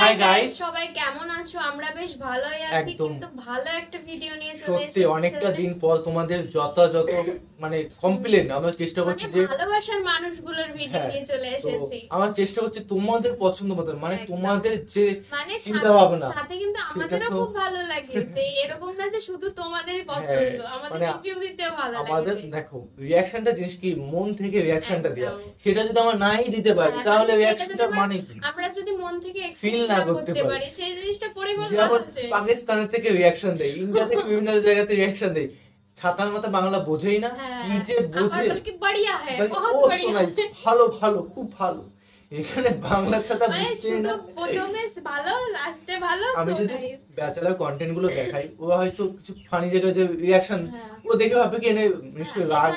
Hi guys, সবাই কেমন আছো? আমরা বেশ ভালোই আছি, কিন্তু ভালো একটা ভিডিও নিয়ে চলে এসেছি। সত্যি অনেকটা দিন পর তোমাদের যথাযথ মানে কমপ্লেন আমরা চেষ্টা করছি যে ভালোবাসার মানুষগুলোর ভিডিও নিয়ে চলে এসেছি। আমরা চেষ্টা করছি তোমাদের পছন্দ মতো, মানে তোমাদের যে মানে চিন্তা ভাবনা সাথে কিন্তু আমাদেরও খুব ভালো লাগে যে এরকম না যে শুধু তোমাদেরই পছন্দ, আমাদের রিভিউ দিতেও ভালো লাগে। আমাদের দেখো রিঅ্যাকশনটা জিনিস কি, মন থেকে রিঅ্যাকশনটা দেওয়া, সেটা যদি আমরা নাই দিতে পারি তাহলে রিঅ্যাকশনটা মানে কি, আমরা যদি মন থেকে ফিল না করতে পারি সেই জিনিসটা করে বলতে যেমন পাকিস্তানের থেকে রিঅ্যাকশন দেয়, ইন্ডিয়া থেকে বিভিন্ন জায়গাতে রিঅ্যাকশন দেয়, ছাতার মাথা বাংলা বোঝেই না, কি যে বোঝে ভালো ভালো খুব ভালো, এখানে বাংলা ছাতা বুঝছেই না। ভালো লাস্টে ভালো। আমি যদি ব্যাচেলার কন্টেন্ট গুলো দেখাই, ও হয়তো কিছু ফানি জায়গায় যে রিঅ্যাকশন ও দেখে ভাবে কি এনে নিশ্চয়ই রাগ,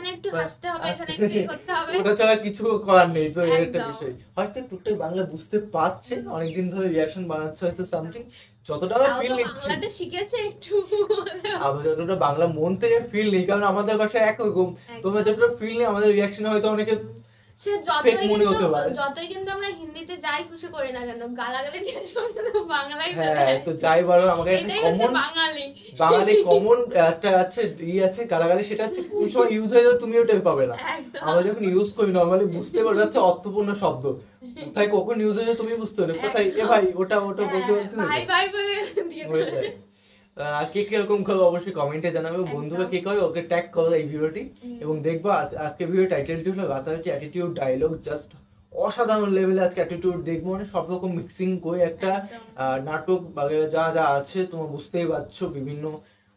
ওটা ছাড়া কিছু করার নেই। তো একটা বিষয় হয়তো টুকটাক বাংলা বুঝতে পারছে, অনেকদিন ধরে রিঅ্যাকশন বানাচ্ছে হয়তো সামথিং, যতটা আমরা ফিল নিচ্ছি শিখেছে একটু, আমরা যতটা বাংলা মন থেকে ফিল নেই, কারণ আমাদের ভাষায় একরকম, তোমরা যতটা ফিল নেই আমাদের রিঅ্যাকশনে হয়তো অনেকে যতই কিন্তু আমরা হিন্দিতে যাই খুশি করি না কেন, গালাগালি দিয়ে বাংলায় তো যাই বলো, আমাকে কমন বাঙালি কমন একটা আছে আছে গালাগালি, সেটা হচ্ছে কোন সময় ইউজ হয়ে যাবে তুমিও টের পাবে না। আমরা যখন ইউজ করি নরমালি বুঝতে পারবে, হচ্ছে অর্থপূর্ণ শব্দ, কোথায় কখন ইউজ হয়ে যাবে তুমি বুঝতে পারবে, কোথায় এ ভাই ওটা ওটা বলতে বলতে কে কিরকম করো অবশ্যই কমেন্টে জানাবে। বন্ধুরা কে করে ওকে ট্যাগ করো এই ভিডিওটি, এবং দেখবো আজকে ভিডিও টাইটেলটি হলো রাতারাতি অ্যাটিটিউড ডায়লগ, জাস্ট অসাধারণ লেভেলে আজকে অ্যাটিটিউড দেখবো, মানে সব রকম মিক্সিং করে একটা নাটক যা যা আছে তোমরা বুঝতেই পারছো, বিভিন্ন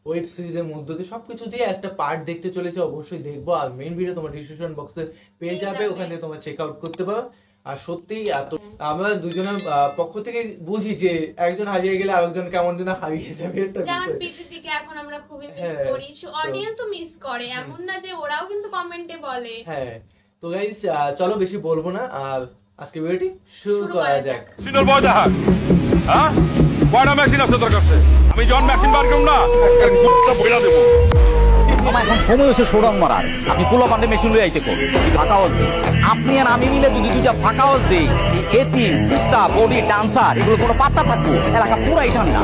ওয়েব সিরিজের মধ্যে দিয়ে সবকিছু দিয়ে একটা পার্ট দেখতে চলেছে, অবশ্যই দেখবো। আর মেইন ভিডিও তোমার ডিসক্রিপশন বক্সে পেয়ে যাবে, ওখান থেকে তোমরা চেক আউট করতে পারো। আর সত্যি এত আমরা দুজনের পক্ষ থেকে বুঝি যে একজন হারিয়ে গেলে আরেকজন কেমন যেন হারিয়ে যাবে, একটা বিষয়। প্রীতিদিকে এখন আমরা খুবই মিস করি, অডিয়েন্সও মিস করে, এমন না যে ওরাও কিন্তু কমেন্টে বলে। হ্যাঁ তো গাইস চলো বেশি বলবো না, আর আজকে ভিডিওটি শুরু করা যাক। সিনিয়র বয় দেখা হ্যাঁ কয়টা মেশিন আছে তোর কাছে? আমি জন মেশিন বার করব না, একটা গুচ্ছা বইলা দেব। আমার এখন সময় হচ্ছে শোডাউন মারার, আপনি পোলা পান্ডে মেশিন লই আইতে কোন ফাঁকা হাউস দিই, আপনি আর আমি মিলে যদি দুইটা ফাঁকা হাউস দিই, এই এতি কুত্তা বডি ডান্সার এগুলো কোনো পাত্তা থাকবো, এলাকা পুরাই ঠান্ডা।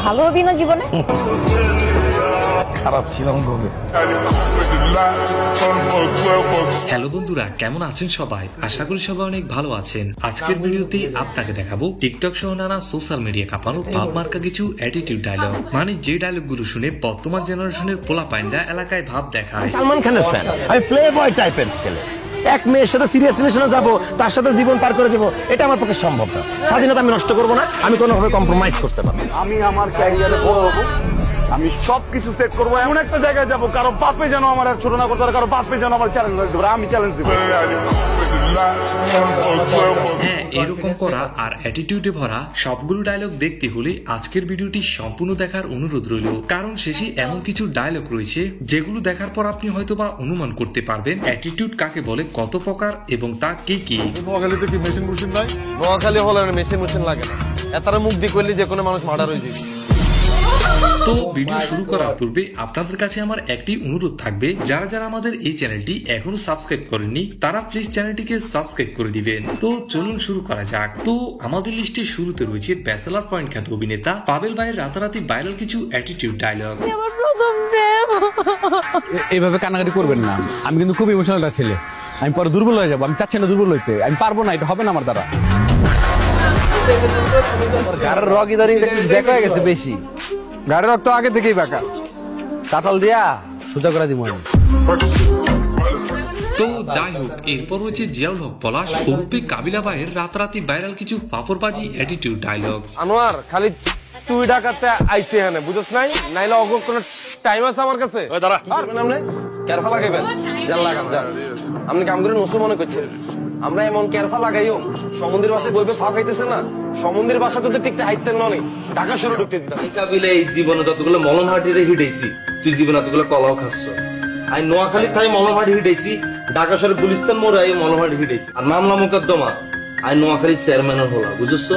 ভালো হবি না জীবনে? খারাপ ছিলাম গবে। হ্যালো বন্ধুরা, কেমন আছেন সবাই? আশা করি সবাই অনেক ভালো আছেন। আজকের ভিডিওতে আপনাকে দেখাবো টিকটক সহ নানা সোশ্যাল মিডিয়া কাঁপানো ভাব মার্কা কিছু অ্যাটিটিউড ডায়লগ, মানে যে ডায়লগ গুলো শুনে বর্তমান জেনারেশনের পোলা পাইন্ডা এলাকায় ভাব দেখায়। সালমান খানের ফ্যান, আমি প্লে বয় টাইপের ছেলে, এক মেয়ের সাথে সিরিয়াস রিলেশনে যাবো, তার সাথে জীবন পার করে দেবো, এটা আমার পক্ষে সম্ভব না। স্বাধীনতা আমি নষ্ট করবো না, আমি কোনোভাবে কম্প্রোমাইজ করতে পারবো। আমি আমার ক্যারিয়ারে বড় হবো, আমি সবকিছু সেট করবো, এমন একটা জায়গায় যাবো কারো বাপে যেন আমার আর ছোট না করতে পারে, কারো বাপে যেন আমার চ্যালেঞ্জ দেবো, আমি চ্যালেঞ্জ দেবো। হ্যাঁ, এরকম করা আর অ্যাটিটিউডে ভরা সবগুলো ডায়লগ দেখতে হলে আজকের ভিডিওটি সম্পূর্ণ দেখার অনুরোধ রইল, কারণ শেষে এমন কিছু ডায়লগ রয়েছে যেগুলো দেখার পর আপনি হয়তোবা অনুমান করতে পারবেন অ্যাটিটিউড কাকে বলে, কত প্রকার এবং তা কে কি। নোয়াখালীতে কি মেশিন মেশিন নাই? নোয়াখালী হলে মেশিন মেশিন লাগে না, এতারা মুখ দিয়ে করলে যে কোনো মানুষ মার্ডার হয়ে যাবে। তো ভিডিও শুরু করার পূর্বে আপনাদের কাছে আমার একটি অনুরোধ থাকবে, যারা যারা আমাদের এই চ্যানেলটি এখনো সাবস্ক্রাইব করেননি তারা প্লিজ চ্যানেলটিকে সাবস্ক্রাইব করে দিবেন। তো চলুন শুরু করা যাক। তো আমাদের লিস্টে শুরুতে রয়েছে ব্যাচেলার পয়েন্ট খ্যাত অভিনেতা পাবেল ভাইয়ের রাতারাতি ভাইরাল কিছু অ্যাটিটিউড ডায়লগ। এইভাবে কান্নাকাটি করবেন না, আমি কিন্তু খুব ইমোশনাল একটা ছেলে, আমি পরে দুর্বল হয়ে যাবো, আমি চাচ্ছি না দুর্বল হইতে, আমি পারবো না, এটা হবে না আমার দ্বারা। গাড়ির রক ইদারিং দেখা হয়ে গেছে বেশি, গাড়ির রক তো আগে থেকেই বাঁকা, কাতাল দিয়া সোজা করে দিব আমি। তো যাই হোক, এরপর হচ্ছে জিয়াউল হক পলাশ ওরফে কাবিলা ভাইয়ের রাতারাতি ভাইরাল কিছু পাপড়বাজি অ্যাটিটিউড ডায়লগ। আনোয়ার খালি তুই ডাকাতে আইছে এখানে, বুঝছ নাই? নাইলে অগ কোনো টাইম আছে আমার কাছে? ওই দাঁড়া, আপনি কেরফা লাগাইবেন, জান লাগান যান। আপনি কাম করে নসু মনে করছেন আমরা এমন কেরফা লাগাইও সমুদ্রের বাসায় বইবে ফা খাইতেছে না, সমুদ্রের বাসা তো ঠিকঠাক হাইতেন নয়, টাকা শুরু ঢুকতে দিতাম। এই কাবিলে এই জীবনে যতগুলো মলমহাটিরে হিটেছি, তুই জীবনে এতগুলো কলাও খাচ্ছ। আমি নোয়াখালী থাই মলমহাটি হিটেছি, ঢাকা শহরে গুলিস্তান মোড়ে এই মলমহাটি হিটেছি। আর মামলা মোকদ্দমা আমি নোয়াখালী চেয়ারম্যানের হলাম, বুঝছো?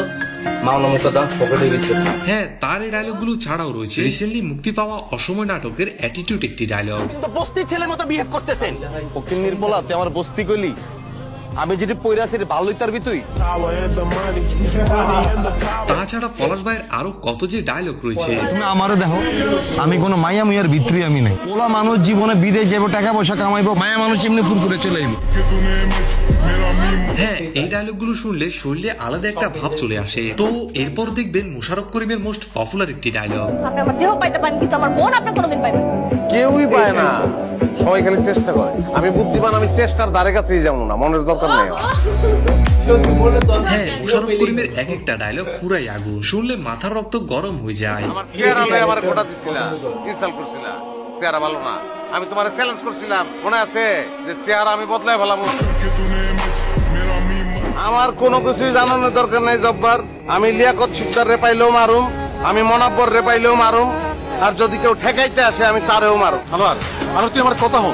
মামলা মোকদ্দমা পকেটের ভিতরে। হ্যাঁ, তার এই ডায়লগ গুলো ছাড়াও রয়েছে রিসেন্টলি মুক্তি পাওয়া অসময় নাটকের অ্যাটিটিউড একটি ডায়লগ। বস্তির ছেলের মতো বিহেভ করতেছেন। ফকির নির্মলা তুই আমার বস্তি কইলি, আমি যেটি পয়রা আছি ভালোই তার তুই। তাছাড়া পলাশ ভাইয়ের আরো কত যে ডায়লগ রয়েছে। তুমি আমারে দেখো, আমি কোনো মায়া মুয়ার ভিতরে আমি নাই। ওলা মানুষ জীবনে বিদেশ যাবো, টাকা পয়সা কামাইবো, মায়া মানুষ এমনি ফুরফুরে চলে আইবো। হ্যাঁ, এই ডায়লগ গুলো শুনলে শরীরে আলাদা একটা ভাব চলে আসে। তো এরপর দেখবেন মোশাররফ করিমের মোস্ট পপুলার একটি ডায়লগ, আপনি আমার দেহ পাইতে পারেন কিন্তু আমার মন আপনি কোনোদিন পাইবেন না। কেউই পায় না, সবাই খালি চেষ্টা করে। আমি বুদ্ধিমান, আমি চেষ্টার দ্বারে কাছেই যাবো না, মনের দরকার নেই। হ্যাঁ, মোশাররফ করিমের এক একটা ডায়লগ পুরাই আগুন, শুনলে মাথার রক্ত গরম হয়ে যায়। আমার গোটা দিচ্ছিলা, ইনসাল্ট করছিলা, চেহারা ভালো না। আমি তোমার চ্যালেঞ্জ করছিলাম, মনে আছে যে চেহারা আমি বদলায় ফেলাবো। আমার কোনো কিছুই জানানোর দরকার নাই জব্বার। আমি লিয়াকত শিকদার রে পাইলেও মারুম, আমি মনাব্বর রে পাইলেও মারুম, আর যদি কেউ ঠেকাইতে আসে আমি তারেও মারুম। আর তুই আমার কথা হো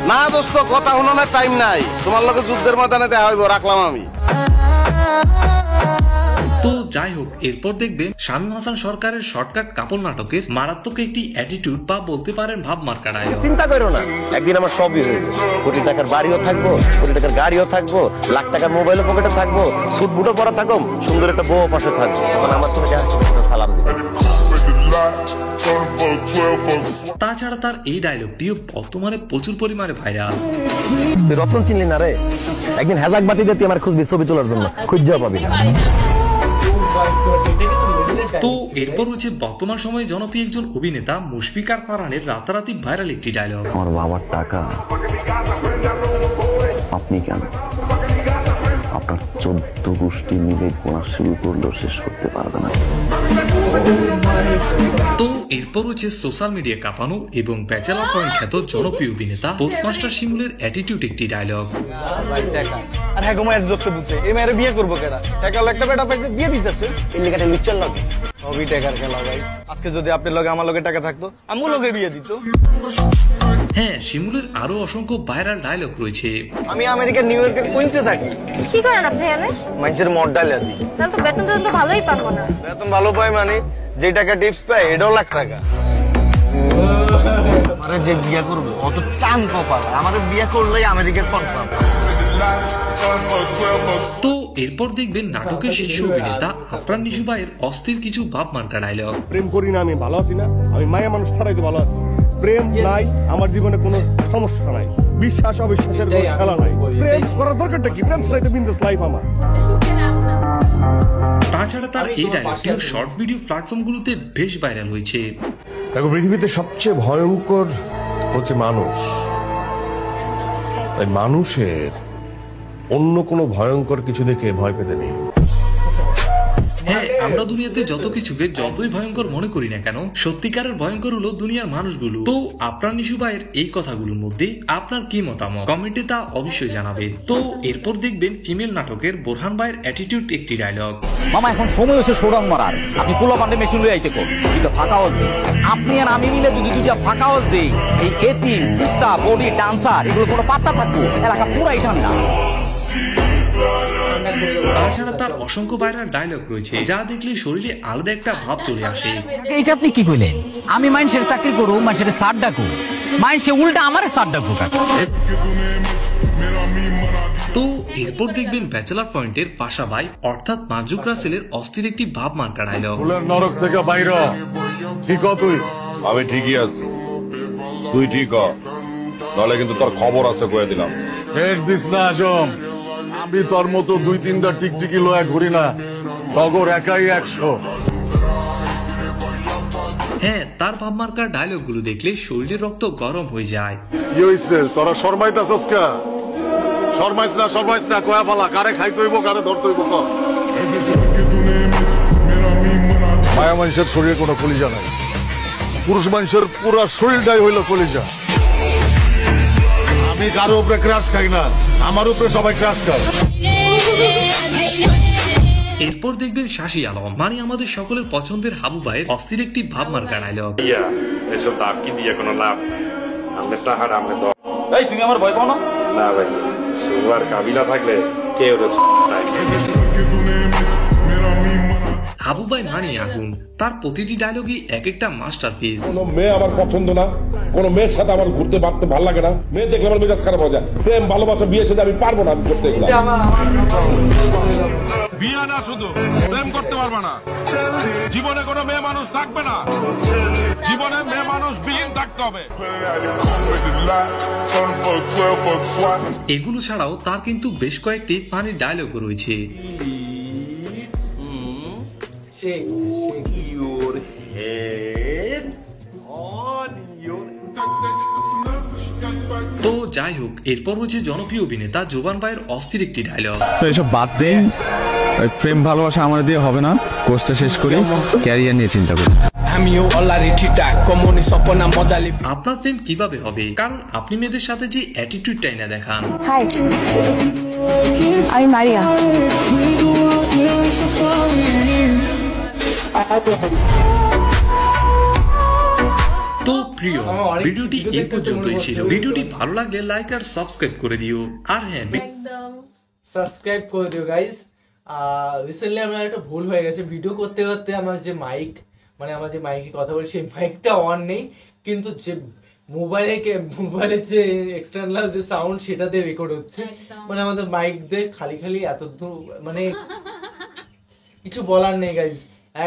না দোস্ত, কথা হলো না, টাইম নাই। তোমার লোকের যুদ্ধের ময়দানে দেখা হইব, রাখলাম আমি। তো যাই হোক, এরপর দেখবেন শামীম হাসান সরকারের শর্টকাট কাপড় নাটকের মারাত্মক একটি অ্যাটিটিউড বা বলতে পারেন ভাব মার্কা ডায়লগ। চিন্তা করো না, একদিন আমার সবই হয়ে যাবে। কোটি টাকার বাড়িও থাকবো, কোটি টাকার গাড়িও থাকবো, লাখ টাকার মোবাইলও পকেটে থাকবো, সুট বুটও পরা থাকবো, সুন্দর একটা বউ পাশে থাকবো। তখন আমার তোমাকে সালাম দিবে। তাছাড়া তার এই ডায়লগটিও বর্তমানে প্রচুর পরিমাণে ভাইরাল। তুই রতন চিনলি না রে, একদিন হেজাক বাতি দিয়ে তুই আমার খুঁজবি ছবি তোলার জন্য, খুঁজেও পাবি না। তো এরপর হচ্ছে বর্তমান সময়ে জনপ্রিয় একজন অভিনেতা মুশফিকার ফারহানের রাতারাতি ভাইরাল একটি ডায়লগ, আমার বাবার টাকা আপনি কেন আপনার 14 গোষ্ঠী মিলে গোনা শুরু করলেও শেষ করতে পারবে না। তো এরপর হচ্ছে সোশ্যাল মিডিয়া কাঁপানো এবং ব্যাচেলর পয়েন্ট খ্যাত জনপ্রিয় অভিনেতা পোস্টমাস্টার শিমুলের অ্যাটিটিউড একটি ডায়লগ। আর হ্যাঁ, গোমায়ের দোষ দিচ্ছে, এই মেয়ের বিয়ে করবো কেনা? টাকা একটা বেটা পাইছে, বিয়ে দিতেছে। এই লেখাটা নিচ্ছেন লাগে সবই টাকার খেলা ভাই। আজকে যদি আপনার লগে আমার লগে টাকা থাকতো, আমি লগে বিয়ে দিত। হ্যাঁ, শিমুলের আরো অসংখ্য ভাইরাল ডায়লগ রয়েছে। আমি আমেরিকার নিউ ইয়র্কের কুইন্সে থাকি। কি করেন আপনি এনে? মানুষের মদ ডালে আছি। তাহলে তো বেতন তো ভালোই পান মনে হয়। বেতন ভালো পাই মানে যে টাকা টিপস পাই এটাও লাখ টাকা। আরে যে বিয়ে করবে অত চান কপাল, আমাদের বিয়ে করলেই আমেরিকার কনফার্ম। তো এরপর দেখবেন নাটকের শীর্ষ অভিনেতা আফরান নিশু ভাইয়ের অস্থির কিছু ভাব মার্কা ডায়লগ। প্রেম করি না, আমি ভালো আছি না, আমি মায়া মানুষ ছাড়াই তো ভালো আছি। প্রেম নাই, আমার জীবনে কোনো সমস্যা নাই, বিশ্বাস অবিশ্বাসের কোনো খেলা নাই। প্রেম করার দরকারটা কি? প্রেম ছাড়াই তো বিন্দাস লাইফ আমার। তাছাড়া তার এই ডায়লগটিও শর্ট ভিডিও প্ল্যাটফর্মগুলোতে বেশ ভাইরাল হয়েছে। দেখো, পৃথিবীতে সবচেয়ে ভয়ঙ্কর হচ্ছে মানুষ। তাই মানুষের অন্য কোনো ভয়ঙ্কর কিছু দেখে ভয় পেতে নেই। হ্যাঁ, আমরা দুনিয়াতে যত কিছুকে যতই ভয়ঙ্কর মনে করি না কেন, সত্যিকারের ভয়ঙ্কর হলো দুনিয়ার মানুষগুলো। তো আপনার নিশু ভাইয়ের এই কথাগুলোর মধ্যে আপনার কি মতামত কমেন্টে তা অবশ্যই জানাবেন। তো এরপর দেখবেন ফিমেল নাটকের বোরহান ভাইয়ের অ্যাটিটিউড একটি ডায়লগ। মামা এখন সময় হচ্ছে শোডাউন মারার, আপনি পোলা পান্ডে মেশিন লয়ে আইতে কোন কিন্তু ফাঁকা হাউস দেই। আপনি আর আমি মিলে যদি দুইটা ফাঁকা হাউস দেই, এই এতিম কুত্তা বডি ডান্সার এগুলো কোনো পাত্তা থাকবো, এলাকা পুরাই ঠান্ডা। তাছাড়া তার অসংখ্য ভাইরাল ডায়লগ রয়েছে যা দেখলে শরীরে আলাদা একটা ভাব চলে আসে। এইটা আপনি কি কইলেন? আমি মানুষের চাকরি করু, মানুষের সার ডাকু, মানুষে উল্টা আমারে সার ডাকু। তো এরপর দেখবেন ব্যাচেলর পয়েন্টের পাশা ভাই অর্থাৎ মাজুক রাসেলের অস্থির একটি ভাব মার্কা ডায়লগ। ফুলের নরক থেকে বাইরে ঠিক তুই। আমি ঠিকই আছি, তুই ঠিক হ, নাহলে কিন্তু তোর খবর আছে কয়ে দিলাম। শেষ দিস না আজম, আমি তোর মতো 2-3টা টিকটিকি লয়া ঘুরি না, টগর একাই 100। হ্যাঁ, তার ভাব মার্কার ডায়লগ গুলো দেখলে শরীরের রক্ত গরম হয়ে যায়। কি হইছে তোরা শর্মাইতাছস কা? শর্মাইছ না, কয়া ফালা, কারে খাইতে হইব কারে ধরতে হইব ক। মায়া মানুষের শরীরে কোনো কলিজা নাই, পুরুষ মানুষের পুরো শরীরটাই হইল কলিজা। আমি কারো উপরে ক্রাশ খাই না, আমার উপরে সবাই ক্রাশ খায়। এরপর দেখবেন শাশি আলম মানে আমাদের সকলের পছন্দের হাবু ভাইয়ের অস্থির একটি ভাব মার্কা ডায়লগ। এসব দাম কি দিয়ে কোনো লাভ? আমরা টাহার আমরা এই তুমি আমার ভয় পাও না? না ভাই, সুগার কাবিলা থাকলে কেউ হাবু ভাই মানে আগুন, তার প্রতিটি ডায়লগই এক একটা মাস্টারপিস। কোনো মেয়ে আমার পছন্দ না, কোনো মেয়ের সাথে আমার ঘুরতে বাড়তে ভালো লাগে না, মেয়ে দেখলে আমার মেজাজ খারাপ হয়ে যায়। প্রেম ভালোবাসা বিয়ে সাথে আমি পারবো না, আমি করতে এগুলো। বিয়ে না শুধু প্রেম করতে পারবে না, জীবনে কোনো মেয়ে মানুষ থাকবে না, জীবনে মেয়ে মানুষ বিহীন থাকতে হবে। এগুলো ছাড়াও তার কিন্তু বেশ কয়েকটি ফানি ডায়লগ রয়েছে। তো যাই হোক, এরপর হচ্ছে জনপ্রিয় অভিনেতা জোবান ভাইয়ের অস্থির একটি ডায়লগ। তো এসব বাদ দেন, প্রেম ভালোবাসা আমার দিয়ে হবে না, কোর্সটা শেষ করি, ক্যারিয়ার নিয়ে চিন্তা করি। আপনার প্রেম কিভাবে হবে, কারণ আপনি মেয়েদের সাথে যে অ্যাটিটিউডটাই না দেখান। হাই, আমি মারিয়া। তো প্রিয়, ভিডিওটি এই পর্যন্তই ছিল। ভিডিওটি ভালো লাগলে লাইক আর সাবস্ক্রাইব করে দিও। আর হ্যাঁ, সাবস্ক্রাইব করে দিও গাইস। রিসেন্টলি আমার একটা ভুল হয়ে গেছে, ভিডিও করতে করতে আমার যে মাইক, মানে আমার যে মাইকে কথা বলি সেই মাইকটা অন নেই, কিন্তু যে মোবাইলের যে এক্সটার্নাল যে সাউন্ড সেটা দিয়ে রেকর্ড হচ্ছে। মানে আমাদের মাইক দিয়ে খালি খালি এত মানে কিছু বলার নেই গাইস।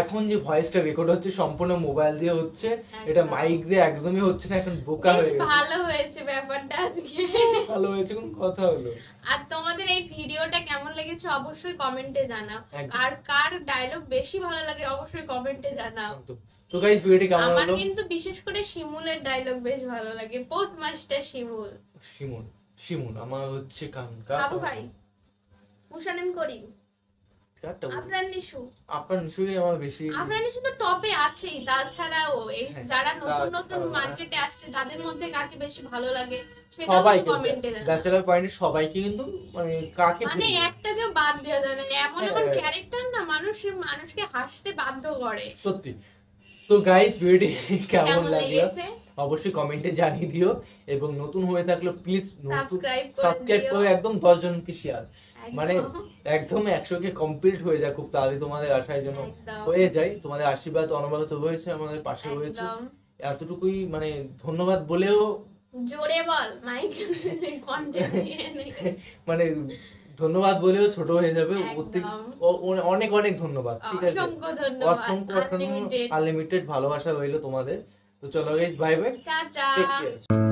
এখন যে ভয়েসটা রেকর্ড হচ্ছে সম্পূর্ণ মোবাইল দিয়ে হচ্ছে, এটা মাইক দিয়ে একদমই হচ্ছে না। এখন বোকা হয়ে গেছে। ভালো হয়েছে ব্যাপারটা আজকে, ভালো হয়েছে, কোন কথা হলো। আর তোমাদের এই ভিডিওটা কেমন লেগেছে অবশ্যই কমেন্টে জানাও, আর কার ডায়লগ বেশি ভালো লাগে অবশ্যই কমেন্টে জানাও। তো গাইস ভিডিওটি কেমন হলো? আমার কিন্তু বিশেষ করে শিমুলের ডায়লগ বেশ ভালো লাগে, পোস্ট মাস্টার শিমুল আমার হচ্ছে কানকা। বাবু ভাই মুশানিম করিম, আফরান নিশু আমার বেশি, আফরান নিশু তো টপে আছেই। তাছাড়াও এই যারা নতুন নতুন মার্কেটে আসছে তাদের মধ্যে কাকে বেশি ভালো লাগে সেটাও কমেন্টে জানাও। ব্যাচেলর পয়েন্টে সবাইকে কিন্তু মানে কাকে মানে একটাকেও বাদ দেওয়া যায় না, এমন এমন ক্যারেক্টার না মানুষকে হাসতে বাধ্য করে সত্যি। তো গাইস ভিডিওটি কেমন লাগলো অবশ্যই কমেন্টে জানিয়ে দিও, এবং নতুন হয়ে থাকলে প্লিজ সাবস্ক্রাইব করে একদম 10 জনকে শেয়ার, মানে একদম 100কে কমপ্লিট হয়ে যায় খুব তাড়াতাড়ি। তোমাদের আশায় যেন হয়ে যায়, তোমাদের আশীর্বাদ অনবরত হয়েছে, আমাদের পাশে রয়েছে, এতটুকুই। মানে ধন্যবাদ বলেও জোরে বল মাইক কন্টেন্ট মানে ধন্যবাদ বলেও ছোট হয়ে যাবে। অনেক অনেক ধন্যবাদ, ঠিক আছে, অসংখ্য আনলিমিটেড ভালোবাসা রইলো তোমাদের। তো চলো guys, bye bye, tata. Take care.